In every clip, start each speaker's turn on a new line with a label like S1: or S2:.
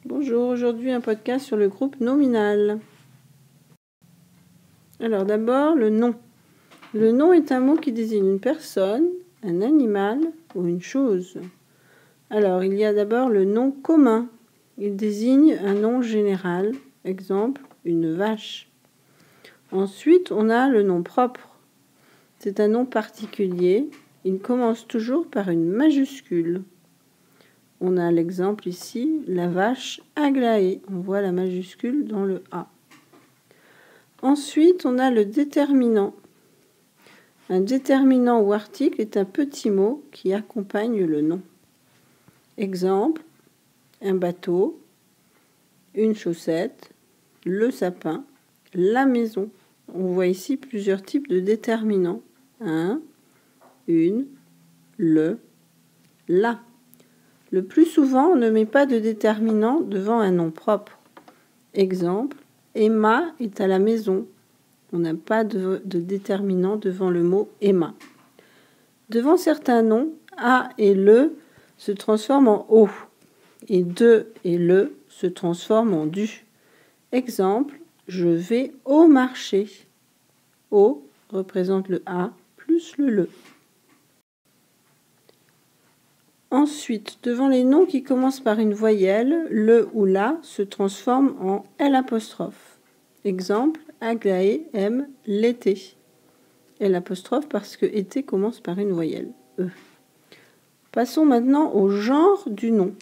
S1: Bonjour, aujourd'hui un podcast sur le groupe nominal. Alors d'abord, le nom. Le nom est un mot qui désigne une personne, un animal ou une chose. Alors il y a d'abord le nom commun. Il désigne un nom général, exemple une vache. Ensuite, on a le nom propre. C'est un nom particulier. Il commence toujours par une majuscule. On a l'exemple ici, la vache Aglaé. On voit la majuscule dans le A. Ensuite, on a le déterminant. Un déterminant ou article est un petit mot qui accompagne le nom. Exemple, un bateau, une chaussette, le sapin, la maison. On voit ici plusieurs types de déterminants. Un, une, le, la. Le plus souvent, on ne met pas de déterminant devant un nom propre. Exemple, Emma est à la maison. On n'a pas de déterminant devant le mot Emma. Devant certains noms, A et le se transforment en O. Et de et le se transforment en du. Exemple, je vais au marché. O représente le A plus le. Ensuite, devant les noms qui commencent par une voyelle, le ou la se transforme en L'. Exemple, Aglaé aime l'été. L' parce que été commence par une voyelle, E. Passons maintenant au genre du nom.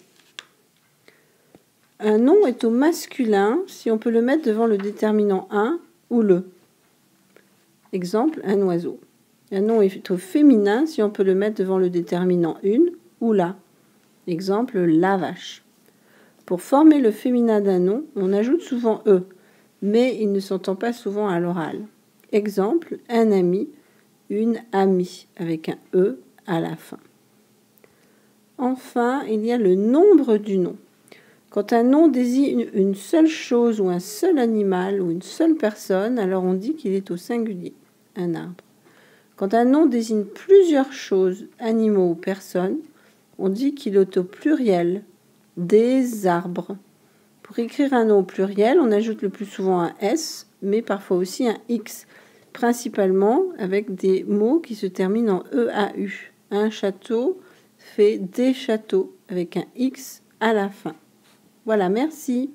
S1: Un nom est au masculin si on peut le mettre devant le déterminant un ou le. Exemple, un oiseau. Un nom est au féminin si on peut le mettre devant le déterminant une ou la. Exemple, la vache. Pour former le féminin d'un nom, on ajoute souvent E, mais il ne s'entend pas souvent à l'oral. Exemple, un ami, une amie, avec un E à la fin. Enfin, il y a le nombre du nom. Quand un nom désigne une seule chose ou un seul animal ou une seule personne, alors on dit qu'il est au singulier, un arbre. Quand un nom désigne plusieurs choses, animaux ou personnes, on dit qu'il est au pluriel, des arbres. Pour écrire un nom au pluriel, on ajoute le plus souvent un S, mais parfois aussi un X, principalement avec des mots qui se terminent en EAU. Un château fait des châteaux, avec un X à la fin. Voilà, merci.